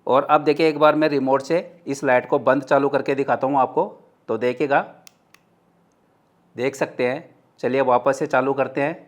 और अब देखिए एक बार मैं रिमोट से इस लाइट को बंद चालू करके दिखाता हूँ आपको, तो देखिएगा, देख सकते हैं। चलिए वापस से चालू करते हैं।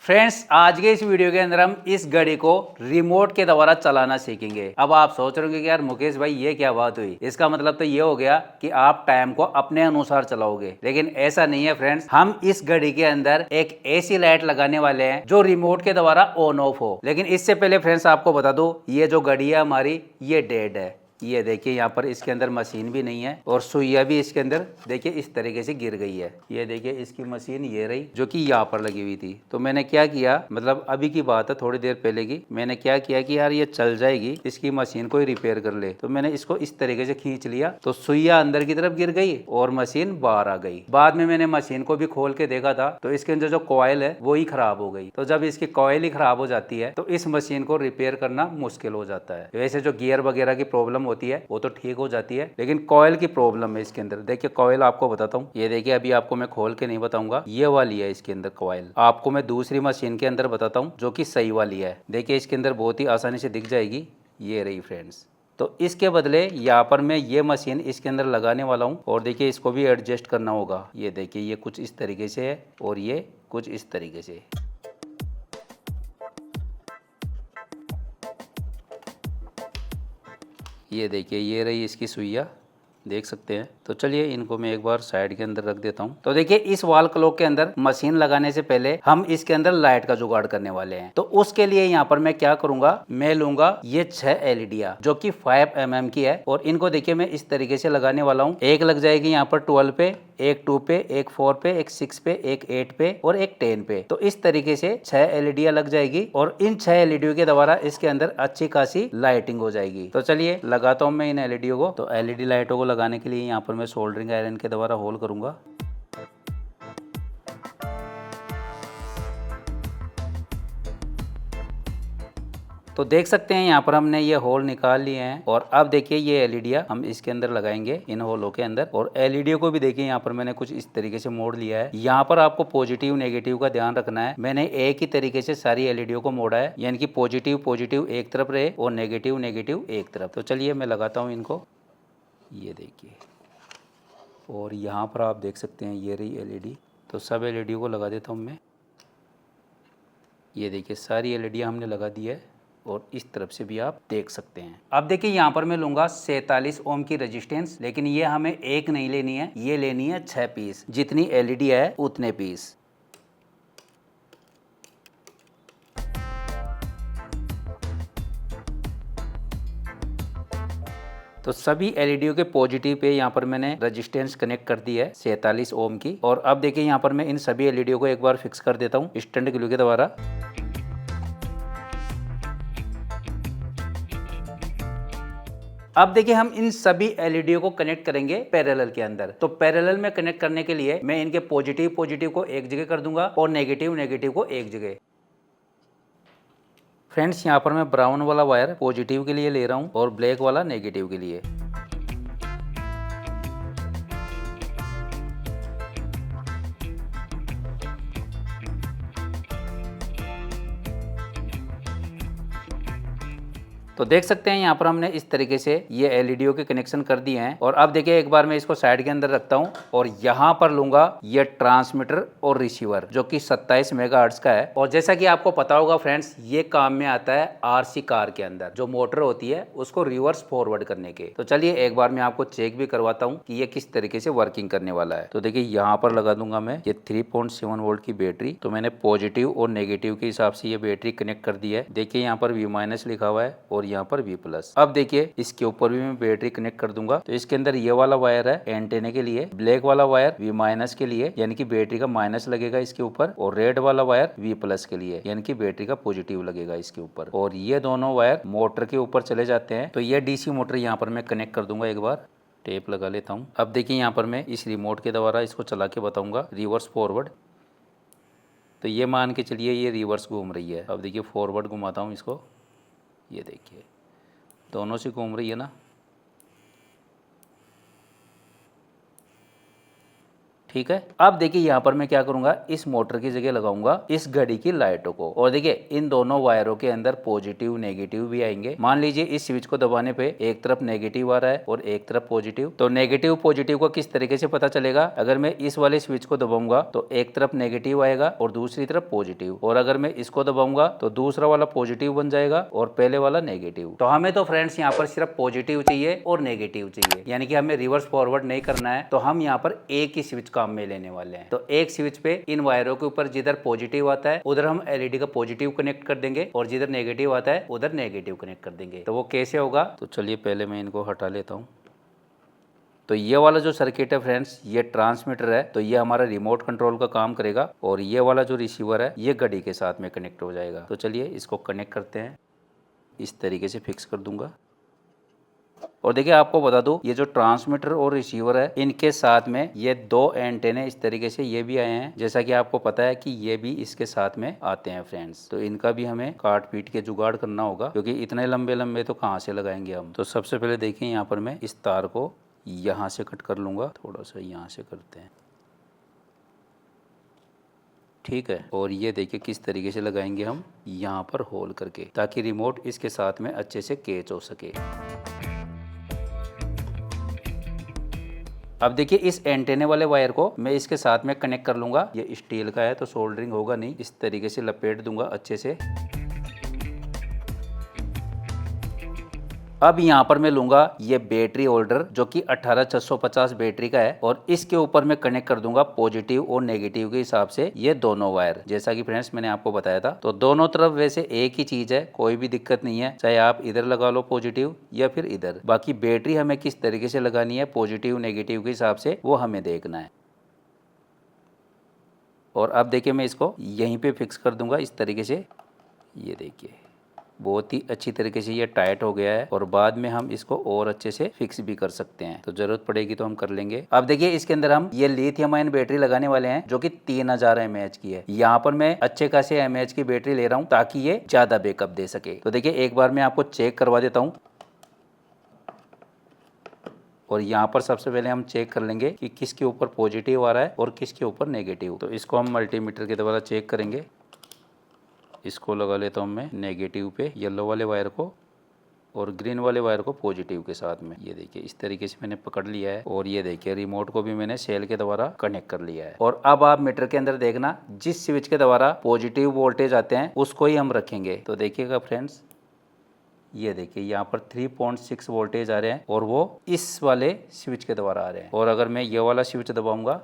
फ्रेंड्स, आज के इस वीडियो के अंदर हम इस घड़ी को रिमोट के द्वारा चलाना सीखेंगे। अब आप सोच रहे होंगे कि यार मुकेश भाई ये क्या बात हुई, इसका मतलब तो ये हो गया कि आप टाइम को अपने अनुसार चलाओगे, लेकिन ऐसा नहीं है फ्रेंड्स। हम इस घड़ी के अंदर एक ऐसी लाइट लगाने वाले हैं जो रिमोट के द्वारा ऑन ऑफ हो। लेकिन इससे पहले फ्रेंड्स आपको बता दूं, ये जो घड़ी है हमारी, ये डेड है। ये देखिए यहाँ पर इसके अंदर मशीन भी नहीं है और सुइया भी इसके अंदर देखिए इस तरीके से गिर गई है। ये देखिए इसकी मशीन ये रही जो कि यहाँ पर लगी हुई थी। तो मैंने क्या किया, मतलब अभी की बात है, थोड़ी देर पहले की, मैंने क्या किया कि यार ये चल जाएगी, इसकी मशीन को ही रिपेयर कर ले। तो मैंने इसको इस तरीके से खींच लिया तो सुइया अंदर की तरफ गिर गई और मशीन बाहर आ गई। बाद में मैंने मशीन को भी खोल के देखा था तो इसके अंदर जो कॉइल है वो ही खराब हो गई। तो जब इसकी कॉइल ही खराब हो जाती है तो इस मशीन को रिपेयर करना मुश्किल हो जाता है। वैसे जो गियर वगैरह की प्रॉब्लम होती है वो तो ठीक हो जाती है, लेकिन कॉइल की प्रॉब्लम है इसके अंदर। देखिए कॉइल आपको बताता हूँ, ये देखिए अभी आपको मैं खोल के नहीं बताऊंगा, ये वाली है इसके अंदर कॉइल। आपको मैं दूसरी मशीन के अंदर बताता हूँ जो कि सही वाली है। देखिए इसके अंदर बहुत ही आसानी से दिख जाएगी, ये रही फ्रेंड्स। तो इसके बदले यहाँ पर मैं ये मशीन इसके अंदर लगाने वाला हूँ और देखिए इसको भी एडजस्ट करना होगा। ये देखिए ये कुछ इस तरीके से है और ये कुछ इस तरीके से। ये देखिए ये रही इसकी सुइया, देख सकते हैं। तो चलिए इनको मैं एक बार साइड के अंदर रख देता हूं। तो देखिए इस वॉल क्लॉक के अंदर मशीन लगाने से पहले हम इसके अंदर लाइट का जुगाड़ करने वाले हैं। तो उसके लिए यहाँ पर मैं क्या करूंगा, मैं लूंगा ये 6 एलईडियां जो कि 5 mm की है और इनको देखिए मैं इस तरीके से लगाने वाला हूँ। एक लग जाएगी यहाँ पर 12 पे, एक 2 पे, एक 4 पे, एक 6 पे, एक 8 पे और एक 10 पे। तो इस तरीके से 6 एलईडियां लग जाएगी और इन 6 एलईडियों के द्वारा इसके अंदर अच्छी खासी लाइटिंग हो जाएगी। तो चलिए लगाता हूँ मैं इन एलईडियों को। तो एलईडी लाइटों को लगाने के लिए यहाँ पर मैं सोल्डरिंग आयरन के द्वारा होल करूंगा। तो देख सकते हैं यहाँ पर हमने ये होल निकाल लिए हैं और अब देखिए ये एलईडियां हम इसके अंदर लगाएंगे इन होलों के अंदर। और एलईडी को भी देखिए यहाँ पर मैंने कुछ इस तरीके से मोड़ लिया है। यहाँ पर आपको पॉजिटिव नेगेटिव का ध्यान रखना है। मैंने एक ही तरीके से सारी एलईडियों को मोड़ा है, यानी कि पॉजिटिव पॉजिटिव एक तरफ रहे और नेगेटिव नेगेटिव एक तरफ। तो चलिए मैं लगाता हूँ इनको, ये देखिए। और यहाँ पर आप देख सकते हैं ये रही एलईडी। तो सब एलईडी को लगा देता हूँ मैं। ये देखिए सारी एलईडियाँ हमने लगा दी है और इस तरफ से भी आप देख सकते हैं। अब देखिए यहाँ पर मैं लूंगा 47 ओम की रेजिस्टेंस, लेकिन ये हमें एक नहीं लेनी है, ये लेनी है 6 पीस। जितनी एलईडी है उतने पीस। तो सभी एलईडियों के पॉजिटिव पे यहाँ पर मैंने रेजिस्टेंस कनेक्ट कर दी है 47 ओम की। और अब देखिए यहाँ पर मैं इन सभी एलईडियों को एक बार फिक्स कर देता हूँ स्टैंड ग्लू के द्वारा। अब देखिए हम इन सभी एलईडियों को कनेक्ट करेंगे पैरेलल के अंदर। तो पैरेलल में कनेक्ट करने के लिए मैं इनके पॉजिटिव पॉजिटिव को एक जगह कर दूंगा और नेगेटिव नेगेटिव को एक जगह। फ्रेंड्स यहाँ पर मैं ब्राउन वाला वायर पॉजिटिव के लिए ले रहा हूँ और ब्लैक वाला नेगेटिव के लिए। तो देख सकते हैं यहाँ पर हमने इस तरीके से ये एलईडियों के कनेक्शन कर दिए हैं। और अब देखिए एक बार मैं इसको साइड के अंदर रखता हूँ और यहाँ पर लूंगा ये ट्रांसमीटर और रिसीवर जो कि 27 मेगाहर्ट्ज का है। और जैसा कि आपको पता होगा फ्रेंड्स, ये काम में आता है आरसी कार के अंदर, जो मोटर होती है उसको रिवर्स फॉरवर्ड करने के। तो चलिए एक बार मैं आपको चेक भी करवाता हूँ कि ये किस तरीके से वर्किंग करने वाला है। तो देखिए यहाँ पर लगा दूंगा मैं ये 3.7 वोल्ट की बैटरी। तो मैंने पॉजिटिव और नेगेटिव के हिसाब से ये बैटरी कनेक्ट कर दी है। देखिए यहाँ पर V- लिखा हुआ है और यहाँ पर V+। अब देखिए इसके ऊपर भी मैं बैटरी कनेक्ट कर दूंगा। तो इसके अंदर ये वाला वायर है एंटेने के लिए, ब्लैक वाला वायर V- के लिए, यानी कि बैटरी का माइनस लगेगा इसके ऊपर, और रेड वाला वायर V+ के लिए, यानी कि बैटरी का पॉजिटिव लगेगा इसके ऊपर। और ये दोनों वायर मोटर के ऊपर चले जाते हैं। तो ये डीसी मोटर यहाँ पर मैं कनेक्ट कर दूंगा। एक बार टेप लगा लेता हूँ। अब देखिए यहाँ पर मैं इस रिमोट के द्वारा इसको चला के बताऊंगा रिवर्स फॉरवर्ड। तो ये मान के चलिए ये रिवर्स घूम रही है। अब देखिए फॉरवर्ड घुमाता हूँ इसको, ये देखिए दोनों से घूम रही है ना। ठीक है। अब देखिए यहाँ पर मैं क्या करूंगा, इस मोटर की जगह लगाऊंगा इस घड़ी की लाइटों को, और देखिए इन दोनों वायरों के अंदर पॉजिटिव नेगेटिव भी आएंगे। मान लीजिए इस स्विच को दबाने पे एक तरफ नेगेटिव आ रहा है और एक तरफ पॉजिटिव, तो नेगेटिव पॉजिटिव को किस तरीके से पता चलेगा, अगर मैं इस वाले स्विच को दबाऊंगा तो एक तरफ नेगेटिव आएगा और दूसरी तरफ पॉजिटिव, और अगर मैं इसको दबाऊंगा तो दूसरा वाला पॉजिटिव बन जाएगा और पहले वाला नेगेटिव। तो हमें तो फ्रेंड्स यहाँ पर सिर्फ पॉजिटिव चाहिए और नेगेटिव चाहिए, यानी कि हमें रिवर्स फॉरवर्ड नहीं करना है। तो हम यहाँ पर एक ही स्विच काम में लेने वाले हैं। तो एक स्विच पे इन वायरों के ऊपर जिधर पॉजिटिव आता है उधर हम एलईडी का पॉजिटिव कनेक्ट कर देंगे, और जिधर नेगेटिव आता है उधर नेगेटिव कनेक्ट कर देंगे। तो वो कैसे होगा, तो चलिए पहले मैं इनको हटा लेता हूँ। तो ये वाला जो सर्किट है फ्रेंड्स, ये ट्रांसमीटर है, तो ये हमारा रिमोट कंट्रोल का काम करेगा, और ये वाला जो रिसीवर है ये घड़ी के साथ में कनेक्ट हो जाएगा। तो चलिए इसको कनेक्ट करते हैं, इस तरीके से फिक्स कर दूंगा। और देखिए आपको बता दूं, ये जो ट्रांसमीटर और रिसीवर है इनके साथ में ये दो एंटेने इस तरीके से ये भी आए हैं, जैसा कि आपको पता है कि ये भी इसके साथ में आते हैं फ्रेंड्स। तो इनका भी हमें काट पीट के जुगाड़ करना होगा, क्योंकि इतने लंबे लंबे तो कहाँ से लगाएंगे हम। तो सबसे पहले देखिए यहाँ पर मैं इस तार को यहाँ से कट कर लूँगा, थोड़ा सा यहाँ से करते हैं, ठीक है। और ये देखिए किस तरीके से लगाएंगे हम यहाँ पर होल करके, ताकि रिमोट इसके साथ में अच्छे से कैच हो सके। अब देखिए इस एंटेने वाले वायर को मैं इसके साथ में कनेक्ट कर लूंगा। ये स्टील का है तो सोल्डरिंग होगा नहीं, इस तरीके से लपेट दूंगा अच्छे से। अब यहाँ पर मैं लूंगा ये बैटरी होल्डर जो कि 18650 बैटरी का है, और इसके ऊपर मैं कनेक्ट कर दूंगा पॉजिटिव और नेगेटिव के हिसाब से ये दोनों वायर, जैसा कि फ्रेंड्स मैंने आपको बताया था। तो दोनों तरफ वैसे एक ही चीज है, कोई भी दिक्कत नहीं है, चाहे आप इधर लगा लो पॉजिटिव या फिर इधर। बाकी बैटरी हमें किस तरीके से लगानी है पॉजिटिव नेगेटिव के हिसाब से वो हमें देखना है। और अब देखिए मैं इसको यहीं पे फिक्स कर दूंगा इस तरीके से। ये देखिए बहुत ही अच्छी तरीके से ये टाइट हो गया है, और बाद में हम इसको और अच्छे से फिक्स भी कर सकते हैं, तो जरूरत पड़ेगी तो हम कर लेंगे। अब देखिए इसके अंदर हम ये लिथियम आयन बैटरी लगाने वाले हैं जो कि 3000 mAh की है। यहाँ पर मैं अच्छे खासे mAh की बैटरी ले रहा हूँ ताकि ये ज्यादा बैकअप दे सके। तो देखिए एक बार मैं आपको चेक करवा देता हूँ, और यहाँ पर सबसे पहले हम चेक कर लेंगे कि किसके ऊपर पॉजिटिव आ रहा है और किसके ऊपर नेगेटिव। तो इसको हम मल्टीमीटर के द्वारा चेक करेंगे। इसको लगा लेता हूँ मैं नेगेटिव पे येलो वाले वायर को, और ग्रीन वाले वायर को पॉजिटिव के साथ में। ये देखिए इस तरीके से मैंने पकड़ लिया है, और ये देखिए रिमोट को भी मैंने सेल के द्वारा कनेक्ट कर लिया है। और अब आप मीटर के अंदर देखना, जिस स्विच के द्वारा पॉजिटिव वोल्टेज आते हैं उसको ही हम रखेंगे। तो देखिएगा फ्रेंड्स, ये देखिए यहाँ पर 3.6 वोल्टेज आ रहे हैं, और वो इस वाले स्विच के द्वारा आ रहे हैं। और अगर मैं ये वाला स्विच दबाऊंगा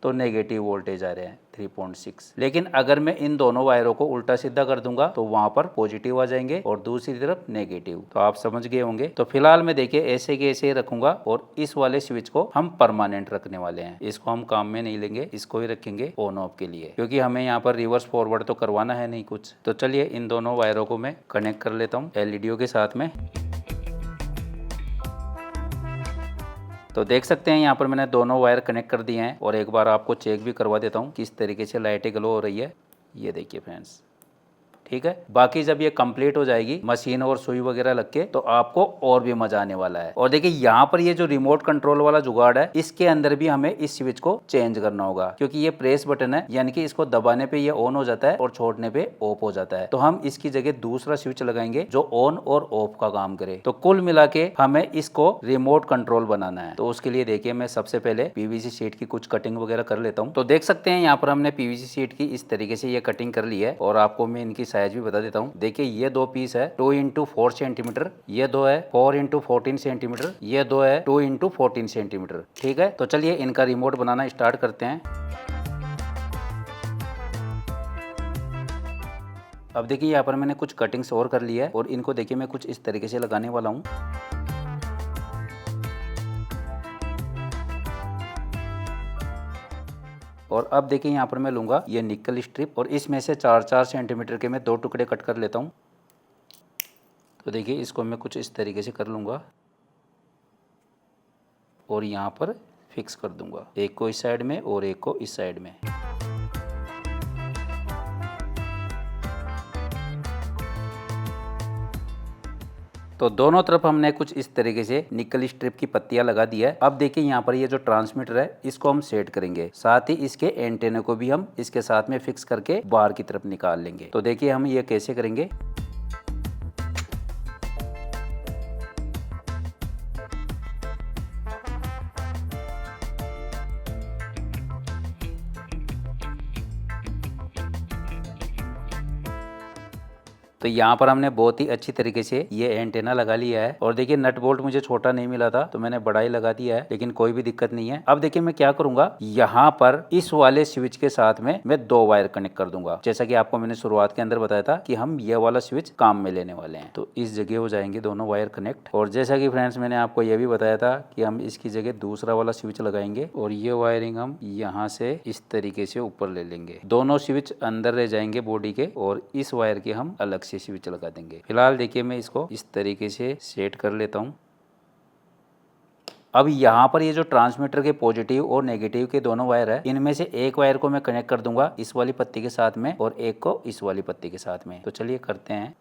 तो नेगेटिव वोल्टेज आ रहे हैं 3.6। लेकिन अगर मैं इन दोनों वायरों को उल्टा सीधा कर दूंगा तो वहां पर पॉजिटिव आ जाएंगे और दूसरी तरफ नेगेटिव। तो आप समझ गए होंगे। तो फिलहाल मैं देखिए ऐसे के ऐसे ही रखूंगा, और इस वाले स्विच को हम परमानेंट रखने वाले हैं। इसको हम काम में नहीं लेंगे, इसको ही रखेंगे ऑन ऑफ के लिए, क्योंकि हमें यहाँ पर रिवर्स फॉरवर्ड तो करवाना है नहीं कुछ। तो चलिए इन दोनों वायरों को मैं कनेक्ट कर लेता हूँ एलईडीओ के साथ में। तो देख सकते हैं यहाँ पर मैंने दोनों वायर कनेक्ट कर दिए हैं, और एक बार आपको चेक भी करवा देता हूँ किस तरीके से लाइटें ग्लो हो रही है। ये देखिए फ्रेंड्स, ठीक है। बाकी जब ये कंप्लीट हो जाएगी मशीन और सुई वगैरह लग के, तो आपको और भी मजा आने वाला है। और देखिए यहाँ पर ये जो रिमोट कंट्रोल वाला जुगाड़ है, इसके अंदर भी हमें इस स्विच को चेंज करना होगा, क्योंकि ये प्रेस बटन है, यानी कि इसको दबाने पे ये ऑन हो जाता है और छोड़ने पे ऑफ हो जाता है। तो हम इसकी जगह दूसरा स्विच लगाएंगे जो ऑन और ऑफ का काम करे। तो कुल मिला के हमें इसको रिमोट कंट्रोल बनाना है। तो उसके लिए देखिए मैं सबसे पहले पीवीसी शीट की कुछ कटिंग वगैरह कर लेता हूँ। तो देख सकते हैं यहाँ पर हमने पीवीसी शीट की इस तरीके से ये कटिंग कर ली है, और आपको मैं इनकी साइज भी बता देता हूँ। देखिए ये दो पीस है 2x4 सेंटीमीटर, ये दो है 4x14 सेंटीमीटर, ये दो है 2x14 सेंटीमीटर। ठीक है, तो चलिए इनका रिमोट बनाना स्टार्ट करते हैं। अब देखिए यहाँ पर मैंने कुछ कटिंग्स और कर लिया है, और इनको देखिए मैं कुछ इस तरीके से लगाने वाला हूँ। और अब देखिए यहाँ पर मैं लूँगा ये निकल स्ट्रिप, और इसमें से 4-4 सेंटीमीटर के मैं 2 टुकड़े कट कर लेता हूँ। तो देखिए इसको मैं कुछ इस तरीके से कर लूँगा, और यहाँ पर फिक्स कर दूँगा, एक को इस साइड में और एक को इस साइड में। तो तो दोनों तरफ हमने कुछ इस तरीके से निकल स्ट्रिप की पत्तियां लगा दी है। अब देखिए यहाँ पर ये जो ट्रांसमीटर है इसको हम सेट करेंगे, साथ ही इसके एंटेने को भी हम इसके साथ में फिक्स करके बाहर की तरफ निकाल लेंगे। तो देखिए हम ये कैसे करेंगे। तो यहाँ पर हमने बहुत ही अच्छी तरीके से ये एंटेना लगा लिया है। और देखिए नट बोल्ट मुझे छोटा नहीं मिला था तो मैंने बड़ा ही लगा दिया है, लेकिन कोई भी दिक्कत नहीं है। अब देखिए मैं क्या करूंगा, यहाँ पर इस वाले स्विच के साथ में मैं 2 वायर कनेक्ट कर दूंगा। जैसा कि आपको मैंने शुरुआत के अंदर बताया था कि हम ये वाला स्विच काम में लेने वाले हैं, तो इस जगह हो जाएंगे दोनों वायर कनेक्ट। और जैसा कि फ्रेंड्स मैंने आपको ये भी बताया था कि हम इसकी जगह दूसरा वाला स्विच लगाएंगे और ये वायरिंग हम यहाँ से इस तरीके से ऊपर ले लेंगे। दोनों स्विच अंदर रह जाएंगे बॉडी के और इस वायर के हम अलग से स्विच लगा देंगे। फिलहाल देखिए मैं इसको इस तरीके से सेट कर लेता हूं। अब यहाँ पर ये जो ट्रांसमीटर के पॉजिटिव और नेगेटिव के दोनों वायर है, इनमें से एक वायर को मैं कनेक्ट कर दूंगा इस वाली पत्ती के साथ में और एक को इस वाली पत्ती के साथ में। तो चलिए करते हैं।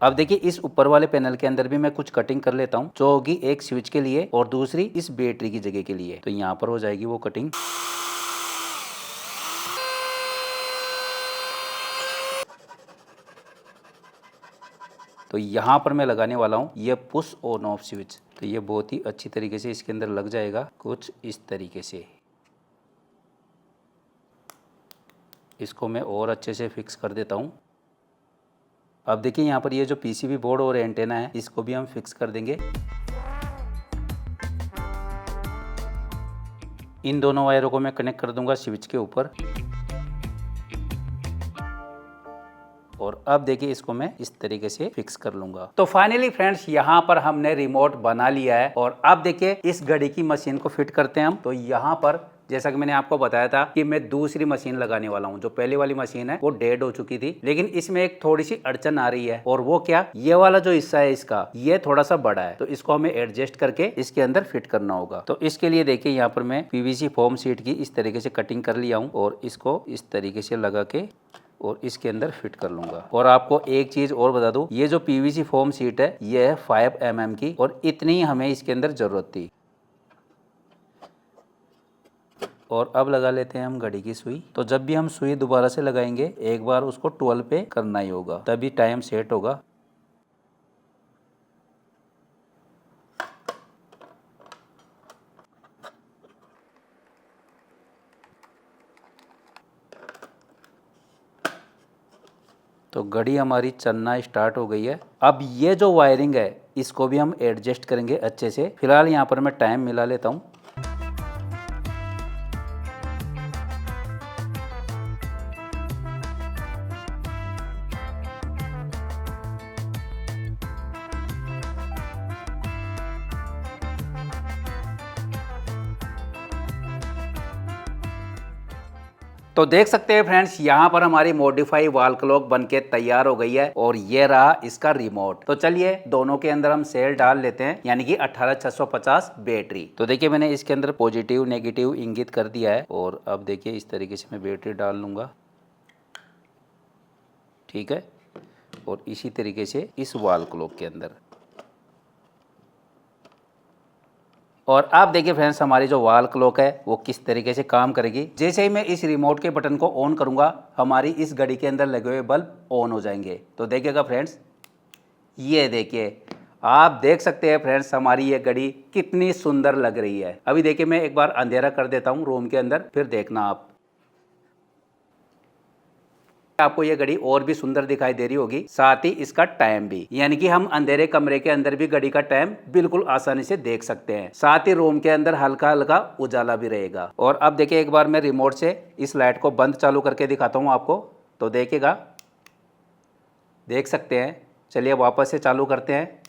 अब देखिए इस ऊपर वाले पैनल के अंदर भी मैं कुछ कटिंग कर लेता हूँ, जो होगी एक स्विच के लिए और दूसरी इस बैटरी की जगह के लिए। तो यहाँ पर हो जाएगी वो कटिंग। तो यहाँ पर मैं लगाने वाला हूँ ये पुश ऑन ऑफ स्विच। तो ये बहुत ही अच्छी तरीके से इसके अंदर लग जाएगा कुछ इस तरीके से। इसको मैं और अच्छे से फिक्स कर देता हूँ। अब देखिए यहाँ पर ये जो पीसीबी बोर्ड और एंटेना है इसको भी हम फिक्स कर देंगे। इन दोनों वायरों को मैं कनेक्ट कर दूंगा स्विच के ऊपर। और अब देखिए इसको मैं इस तरीके से फिक्स कर लूंगा। तो फाइनली फ्रेंड्स यहाँ पर हमने रिमोट बना लिया है और अब देखिए इस घड़ी की मशीन को फिट करते हैं हम। तो यहाँ पर जैसा कि मैंने आपको बताया था कि मैं दूसरी मशीन लगाने वाला हूं। जो पहले वाली मशीन है वो डेड हो चुकी थी, लेकिन इसमें एक थोड़ी सी अड़चन आ रही है। और वो क्या, ये वाला जो हिस्सा है इसका ये थोड़ा सा बड़ा है, तो इसको हमें एडजस्ट करके इसके अंदर फिट करना होगा। तो इसके लिए देखिए यहाँ पर मैं पीवीसी फोम शीट की इस तरीके से कटिंग कर लिया हूँ और इसको इस तरीके से लगा के और इसके अंदर फिट कर लूंगा। और आपको एक चीज और बता दूं, ये जो पीवीसी फोम शीट है ये है 5 mm की और इतनी ही हमें इसके अंदर जरूरत थी। और अब लगा लेते हैं हम घड़ी की सुई। तो जब भी हम सुई दोबारा से लगाएंगे एक बार उसको 12 पे करना ही होगा, तभी टाइम सेट होगा। तो घड़ी हमारी चलना स्टार्ट हो गई है। अब ये जो वायरिंग है इसको भी हम एडजस्ट करेंगे अच्छे से। फिलहाल यहाँ पर मैं टाइम मिला लेता हूँ। तो देख सकते हैं फ्रेंड्स यहाँ पर हमारी मॉडिफाई वॉल क्लॉक बनके तैयार हो गई है और ये रहा इसका रिमोट। तो चलिए दोनों के अंदर हम सेल डाल लेते हैं, यानी कि 18650 बैटरी। तो देखिए मैंने इसके अंदर पॉजिटिव नेगेटिव इंगित कर दिया है और अब देखिए इस तरीके से मैं बैटरी डाल लूंगा, ठीक है। और इसी तरीके से इस वॉल क्लॉक के अंदर। और आप देखिए फ्रेंड्स हमारी जो वॉल क्लॉक है वो किस तरीके से काम करेगी। जैसे ही मैं इस रिमोट के बटन को ऑन करूंगा हमारी इस घड़ी के अंदर लगे हुए बल्ब ऑन हो जाएंगे। तो देखिएगा फ्रेंड्स, ये देखिए, आप देख सकते हैं फ्रेंड्स हमारी ये घड़ी कितनी सुंदर लग रही है। अभी देखिए मैं एक बार अंधेरा कर देता हूँ रूम के अंदर, फिर देखना आप, आपको ये घड़ी और भी सुंदर दिखाई दे रही होगी, साथ ही इसका टाइम भी, यानी कि हम अंधेरे कमरे के अंदर भी घड़ी का टाइम बिल्कुल आसानी से देख सकते हैं। साथ ही रूम के अंदर हल्का हल्का उजाला भी रहेगा। और अब देखिए एक बार मैं रिमोट से इस लाइट को बंद चालू करके दिखाता हूँ आपको। तो देखिएगा, देख सकते हैं। चलिए वापस से चालू करते हैं।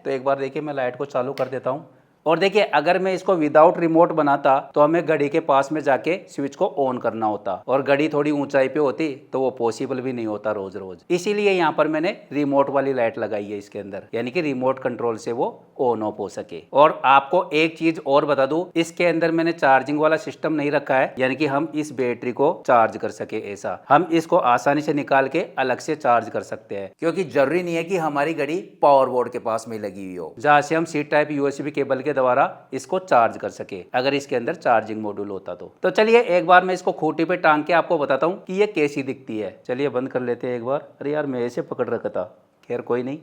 तो एक बार देखिए मैं लाइट को चालू कर देता हूँ और देखिए अगर मैं इसको विदाउट रिमोट बनाता तो हमें घड़ी के पास में जाके स्विच को ऑन करना होता और घड़ी थोड़ी ऊंचाई पे होती तो वो पॉसिबल भी नहीं होता रोज रोज। इसीलिए यहाँ पर मैंने रिमोट वाली लाइट लगाई है इसके अंदर, यानी कि रिमोट कंट्रोल से वो ऑन ऑफ हो सके। और आपको एक चीज और बता दूं, इसके अंदर मैंने चार्जिंग वाला सिस्टम नहीं रखा है, यानी कि हम इस बैटरी को चार्ज कर सके ऐसा। हम इसको आसानी से निकाल के अलग से चार्ज कर सकते हैं, क्योंकि जरूरी नहीं है कि हमारी घड़ी पावर बोर्ड के पास में लगी हुई हो जहां से हम सी टाइप यूएसबी केबल के द्वारा इसको चार्ज कर सके, अगर इसके अंदर चार्जिंग मॉड्यूल होता तो चलिए एक बार मैं इसको खूंटी पे टांग के आपको बताता हूँ कि ये कैसी दिखती है। चलिए बंद कर लेते हैं एक बार। अरे यार मैं ऐसे पकड़ रखा था, खैर कोई नहीं।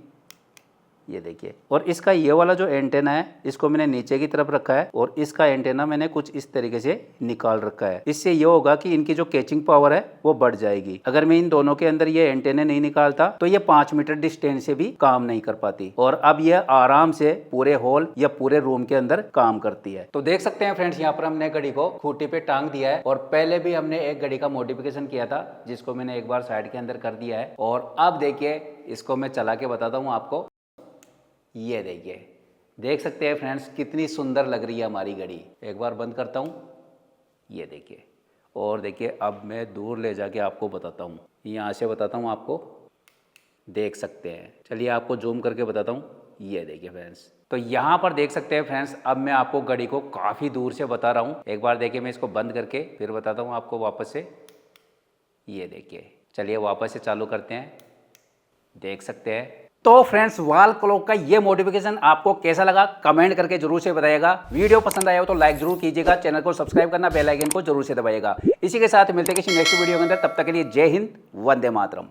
ये देखिए, और इसका ये वाला जो एंटेना है इसको मैंने नीचे की तरफ रखा है और इसका एंटेना मैंने कुछ इस तरीके से निकाल रखा है। इससे ये होगा कि इनकी जो कैचिंग पावर है वो बढ़ जाएगी। अगर मैं इन दोनों के अंदर ये एंटेने नहीं निकालता तो ये 5 मीटर डिस्टेंस से भी काम नहीं कर पाती, और अब ये आराम से पूरे हॉल या पूरे रूम के अंदर काम करती है। तो देख सकते हैं फ्रेंड्स, यहाँ पर हमने घड़ी को खूंटी पे टांग दिया है और पहले भी हमने एक घड़ी का मॉडिफिकेशन किया था जिसको मैंने एक बार साइड के अंदर कर दिया है। और अब देखिए इसको मैं चला के बताता हूँ आपको। ये देखिए, देख सकते हैं फ्रेंड्स कितनी सुंदर लग रही है हमारी घड़ी। एक बार बंद करता हूँ, ये देखिए। और देखिए अब मैं दूर ले जाके आपको बताता हूँ, यहाँ से बताता हूँ आपको, देख सकते हैं। चलिए आपको जूम करके बताता हूँ। ये देखिए फ्रेंड्स, तो यहाँ पर देख सकते हैं फ्रेंड्स, अब मैं आपको घड़ी को काफ़ी दूर से बता रहा हूँ। एक बार देखिए मैं इसको बंद करके फिर बताता हूँ आपको वापस से। ये देखिए, चलिए वापस से चालू करते हैं, देख सकते हैं। तो फ्रेंड्स वॉल क्लॉक का ये मॉडिफिकेशन आपको कैसा लगा कमेंट करके जरूर से बताइएगा। वीडियो पसंद आया हो तो लाइक जरूर कीजिएगा, चैनल को सब्सक्राइब करना, बेल आइकन को जरूर से दबाइएगा। इसी के साथ मिलते हैं किसी नेक्स्ट वीडियो के अंदर, तब तक के लिए जय हिंद, वंदे मातरम।